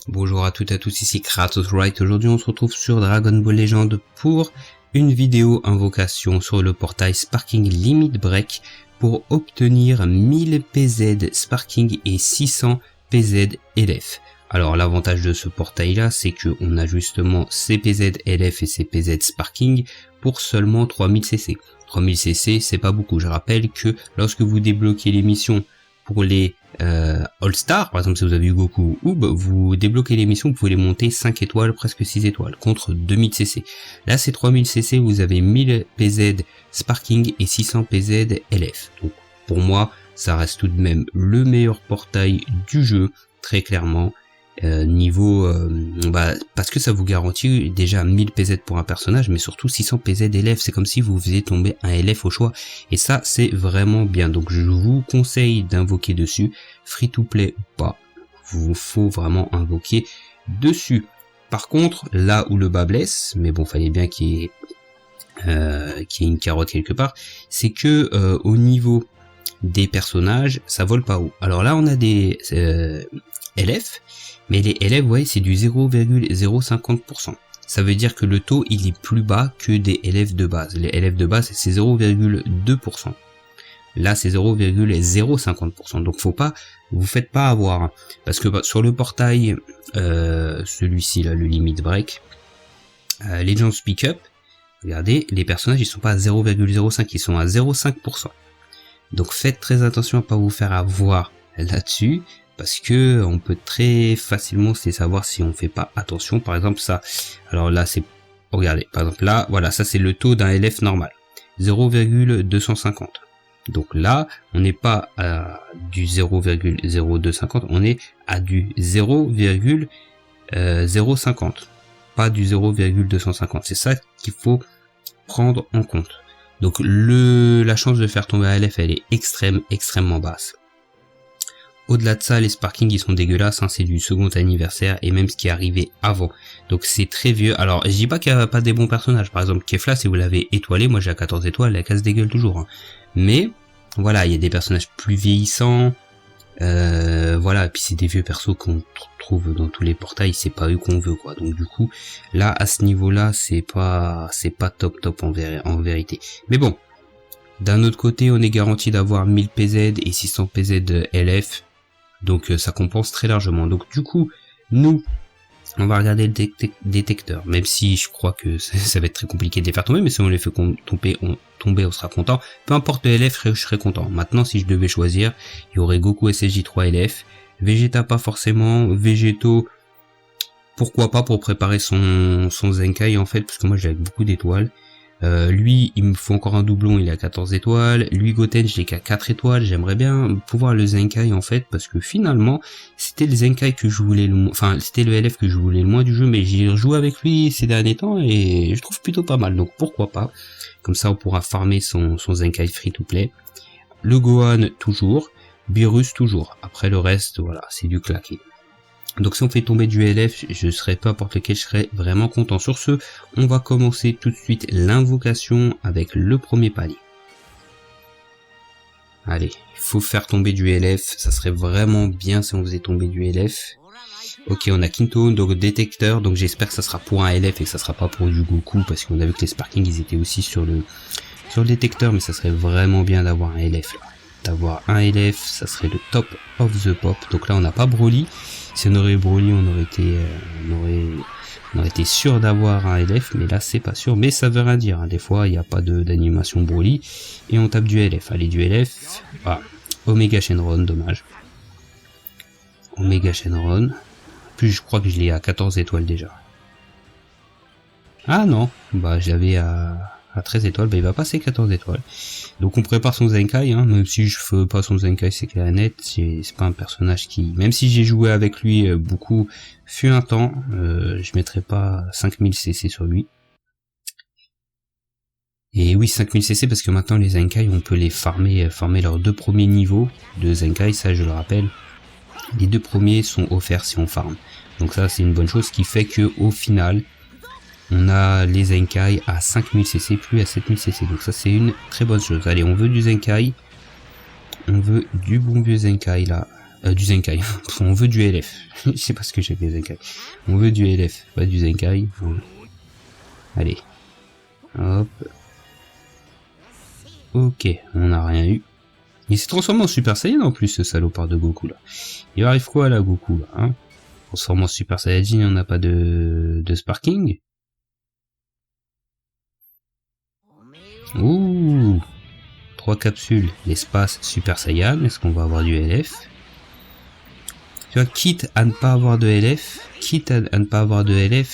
Bonjour à toutes et à tous, ici Kratos Wright. Aujourd'hui on se retrouve sur Dragon Ball Legend pour une vidéo invocation sur le portail Sparking Limit Break pour obtenir 1000 PZ Sparking et 600 PZ LF. Alors l'avantage de ce portail là, c'est que on a justement ces PZ LF et ces PZ Sparking pour seulement 3000 CC. 3000 CC c'est pas beaucoup. Je rappelle que lorsque vous débloquez les missions pour les All-Star, par exemple si vous avez eu Goku ou Oob, vous débloquez les missions, vous pouvez les monter 5 étoiles, presque 6 étoiles, contre 2000 CC. Là c'est 3000 CC, vous avez 1000 PZ Sparking et 600 PZ LF. Donc pour moi, ça reste tout de même le meilleur portail du jeu, très clairement. Parce que ça vous garantit déjà 1000 PZ pour un personnage, mais surtout 600 PZ LF, c'est comme si vous faisiez tomber un LF au choix, et ça c'est vraiment bien. Donc je vous conseille d'invoquer dessus, free to play ou pas, vous faut vraiment invoquer dessus. Par contre, là où le bas blesse, mais bon, fallait bien qu'il y ait une carotte quelque part, c'est que au niveau des personnages, ça vole pas haut. Alors là on a des LF, mais les LF, vous voyez, c'est du 0,050%. Ça veut dire que le taux, il est plus bas que des LF de base. Les LF de base, c'est 0,2%. Là, c'est 0,050%. Donc, vous faites pas avoir. Parce que sur le portail, celui-ci, là, le Limit Break, Legends Pick Up, regardez, les personnages, ils sont pas à 0,05, ils sont à 0,5%. Donc, faites très attention à pas vous faire avoir là-dessus. Parce que on peut très facilement savoir si on fait pas attention. Par exemple ça, alors là c'est, regardez, par exemple là, voilà, ça c'est le taux d'un LF normal, 0,250. Donc là, on n'est pas à du 0,0250, on est à du 0,050, pas du 0,250. C'est ça qu'il faut prendre en compte. Donc la chance de faire tomber un LF, elle est extrêmement basse. Au-delà de ça, les Sparking ils sont dégueulasses, hein, c'est du second anniversaire et même ce qui est arrivé avant. Donc c'est très vieux. Alors je dis pas qu'il n'y a pas des bons personnages, par exemple Kefla, si vous l'avez étoilé, moi j'ai à 14 étoiles, elle casse des gueules toujours. Hein. Mais voilà, il y a des personnages plus vieillissants, voilà, et puis c'est des vieux persos qu'on trouve dans tous les portails, c'est pas eux qu'on veut quoi. Donc du coup, là à ce niveau-là, c'est pas top en vérité. Mais bon, d'un autre côté, on est garanti d'avoir 1000 PZ et 600 PZ de LF. Donc ça compense très largement. Donc du coup, nous, on va regarder le détecteur. Même si je crois que ça va être très compliqué de les faire tomber, mais si on les fait tomber, on sera content. Peu importe le LF, je serai content. Maintenant, si je devais choisir, il y aurait Goku SSJ3 LF. Vegeta pas forcément. Végétaux, pourquoi pas pour préparer son Zenkai en fait, parce que moi j'ai beaucoup d'étoiles. Lui, il me faut encore un doublon, il est à 14 étoiles. Lui, Goten, je l'ai qu'à 4 étoiles. J'aimerais bien pouvoir le Zenkai, en fait, parce que finalement, c'était le Zenkai que je voulais c'était le LF que je voulais le moins du jeu, mais j'ai rejoué avec lui ces derniers temps et je trouve plutôt pas mal. Donc, pourquoi pas. Comme ça, on pourra farmer son Zenkai free to play. Le Gohan, toujours. Beerus, toujours. Après, le reste, voilà, c'est du claqué. Donc si on fait tomber du LF, je serai peu importe lequel, je serai vraiment content. Sur ce, on va commencer tout de suite l'invocation avec le premier palier. Allez, il faut faire tomber du LF, ça serait vraiment bien si on faisait tomber du LF. Ok, on a Quinto, donc détecteur, donc j'espère que ça sera pour un LF et que ça sera pas pour du Goku, parce qu'on a vu que les Sparking ils étaient aussi sur le détecteur, mais ça serait vraiment bien d'avoir un LF là. D'avoir un LF, ça serait le top of the pop. Donc là on n'a pas Broly. Si on aurait eu Broly, on aurait été sûr d'avoir un LF, mais là c'est pas sûr, mais ça veut rien dire, hein. Des fois il n'y a pas d'animation Broly, et on tape du LF. Allez, du LF, ah, Omega Shenron, dommage. Omega Shenron, plus je crois que je l'ai à 14 étoiles déjà. Ah non, bah j'avais à 13 étoiles, bah il va passer 14 étoiles. Donc on prépare son Zenkai, hein, même si je fais pas son Zenkai, c'est clair et net, c'est pas un personnage qui... Même si j'ai joué avec lui beaucoup, fut un temps, je mettrai pas 5000 CC sur lui. Et oui, 5000 CC parce que maintenant les Zenkai, on peut les farmer leurs 2 premiers niveaux de Zenkai, ça je le rappelle. Les 2 premiers sont offerts si on farm. Donc ça c'est une bonne chose, ce qui fait que au final... On a les Zenkai à 5000 CC plus à 7000 CC. Donc ça c'est une très bonne chose. Allez, on veut du Zenkai. On veut du bon vieux Zenkai là. Du Zenkai. On veut du LF. Je sais pas ce que j'ai fait Zenkai. On veut du LF, pas du Zenkai. Allez. Hop. Ok, on n'a rien eu. Il s'est transformé en Super Saiyan en plus, ce salopard de Goku là. Il arrive quoi là, Goku là, hein? Transformé en Super Saiyajin, on n'a pas de sparking. Ouh, 3 capsules, l'espace Super Saiyan. Est-ce qu'on va avoir du LF? Tu vois, quitte à ne pas avoir de LF,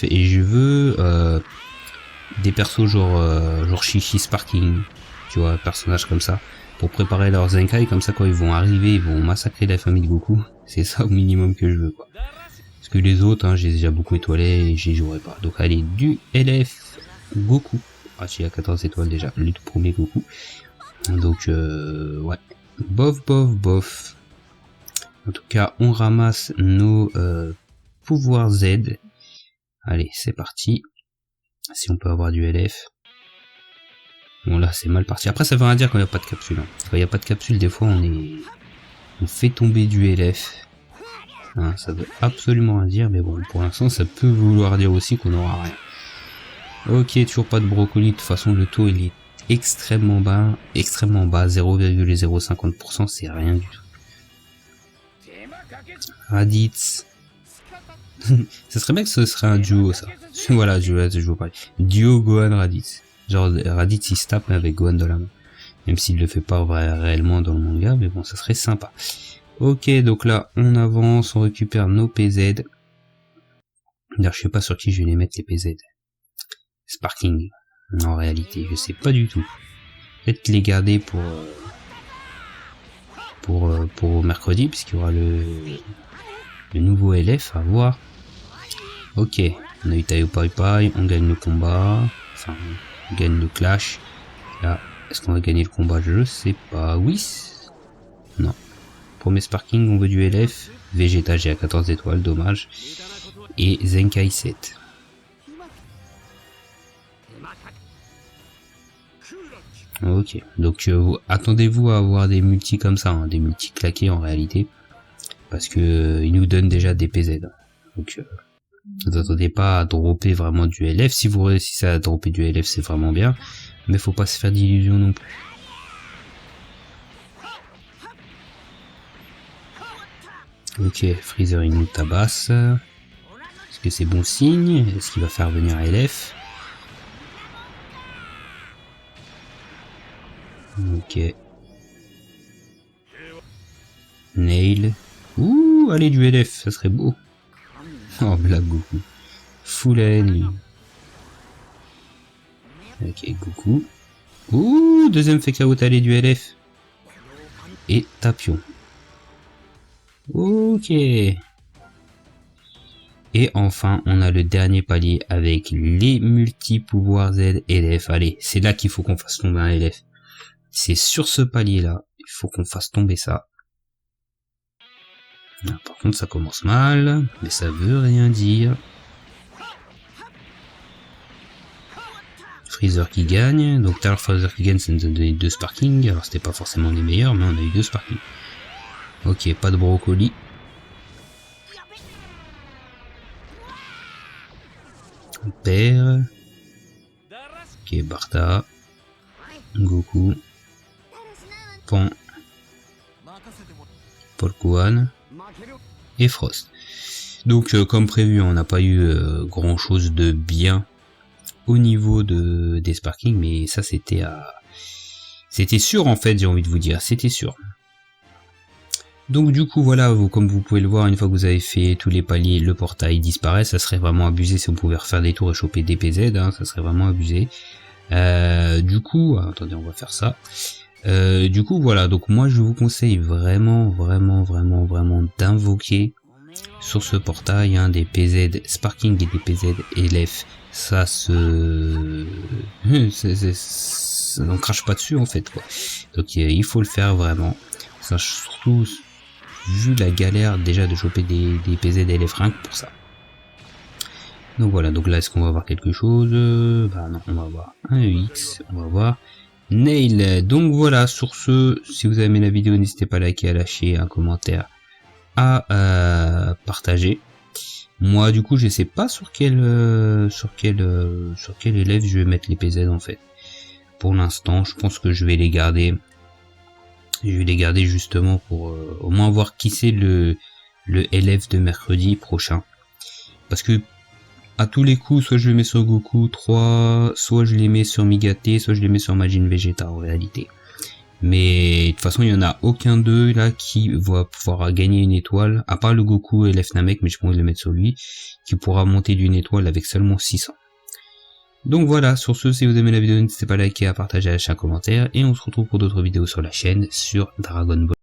et je veux des persos genre Chichi Sparking, tu vois, personnages comme ça, pour préparer leurs Zenkai, comme ça quand ils vont arriver, ils vont massacrer la famille de Goku. C'est ça au minimum que je veux, quoi. Parce que les autres, hein, j'ai déjà beaucoup étoilé et j'y jouerai pas. Donc allez, du LF Goku. Ah, j'ai à 14 étoiles déjà, le tout premier Goku. Donc ouais, bof. En tout cas, on ramasse nos pouvoirs Z. Allez, c'est parti. Si on peut avoir du LF. Bon là, c'est mal parti. Après, ça veut rien dire quand il n'y a pas de capsule. Hein. Quand il n'y a pas de capsule, des fois, on fait tomber du LF. Hein, ça veut absolument rien dire, mais bon, pour l'instant, ça peut vouloir dire aussi qu'on n'aura rien. Ok, toujours pas de brocoli. De toute façon, le taux, il est extrêmement bas. 0,050%, c'est rien du tout. Raditz. Ça serait bien que ce serait un duo, ça. Voilà, je vous parle. Duo Gohan Raditz. Genre, Raditz il se tape avec Gohan dans la main. Même s'il le fait pas réellement dans le manga, mais bon, ça serait sympa. Ok, donc là, on avance, on récupère nos PZ. D'ailleurs, je sais pas sur qui je vais les mettre, les PZ. Sparking. En réalité, je sais pas du tout. Peut-être les garder pour mercredi, puisqu'il y aura le nouveau LF à voir. Ok, on a eu Taio Pai Pai, on gagne le combat, enfin, on gagne le clash. Là, est-ce qu'on va gagner le combat? Je sais pas. Oui. Non. Premier Sparking, on veut du LF. Vegeta, j'ai à 14 étoiles, dommage. Et Zenkai 7. Ok, donc attendez-vous à avoir des multis comme ça, hein, des multis claqués en réalité. Parce que ils nous donnent déjà des PZ. Donc ne vous attendez pas à dropper vraiment du LF. Si vous réussissez à dropper du LF, c'est vraiment bien. Mais faut pas se faire d'illusions non plus. Ok, Freezer il nous tabasse. Est-ce que c'est bon signe? Est-ce qu'il va faire venir LF? Ok. Nail. Ouh, allez du LF, ça serait beau. Oh, Black Goku. Full enemy. Ok, Goku. Ouh, deuxième fait KO, allez du LF. Et Tapion. Ok. Et enfin, on a le dernier palier avec les multi-pouvoirs Z LF. Allez, c'est là qu'il faut qu'on fasse tomber un LF. C'est sur ce palier-là. Il faut qu'on fasse tomber ça. Ah, par contre, ça commence mal, mais ça veut rien dire. Freezer qui gagne. Donc, tout à l'heure, Freezer qui gagne, ça nous a donné 2 Sparking. Alors, c'était pas forcément les meilleurs, mais on a eu 2 Sparking. Ok, pas de brocoli. On perd. Ok, Bartha. Goku. Pan. Polkuan. Et Frost. Donc, comme prévu, on n'a pas eu grand chose de bien au niveau des Sparking, mais ça c'était sûr en fait, j'ai envie de vous dire, c'était sûr. Donc du coup voilà, comme vous pouvez le voir, une fois que vous avez fait tous les paliers, le portail disparaît. Ça serait vraiment abusé si on pouvait refaire des tours et choper des PZ, hein, ça serait vraiment abusé. Du coup, attendez, on va faire ça. Du coup voilà, donc moi je vous conseille vraiment d'invoquer sur ce portail des PZ Sparking et des PZ LF. Ça on crache pas dessus en fait quoi. Donc il faut le faire vraiment. Ça, surtout vu la galère déjà de choper des PZ LF rien que pour ça. Donc voilà, donc là est-ce qu'on va avoir quelque chose? Bah non, on va avoir un EX, on va voir Nail. Donc voilà, sur ce, si vous avez aimé la vidéo, n'hésitez pas à liker, à lâcher un commentaire à partager. Moi du coup je sais pas sur quel élève je vais mettre les PZ en fait. Pour l'instant je pense que je vais les garder. Je vais les garder justement pour au moins voir qui c'est le élève de mercredi prochain. Parce que à tous les coups, soit je les mets sur Goku 3, soit je les mets sur Migate, soit je les mets sur Majin Vegeta en réalité. Mais de toute façon, il y en a aucun d'eux là qui va pouvoir gagner une étoile, à part le Goku et Namek, mais je pourrais le mettre sur lui, qui pourra monter d'une étoile avec seulement 600. Donc voilà, sur ce, si vous aimez la vidéo, n'hésitez pas à liker, à partager, à lâcher un commentaire, et on se retrouve pour d'autres vidéos sur la chaîne sur Dragon Ball.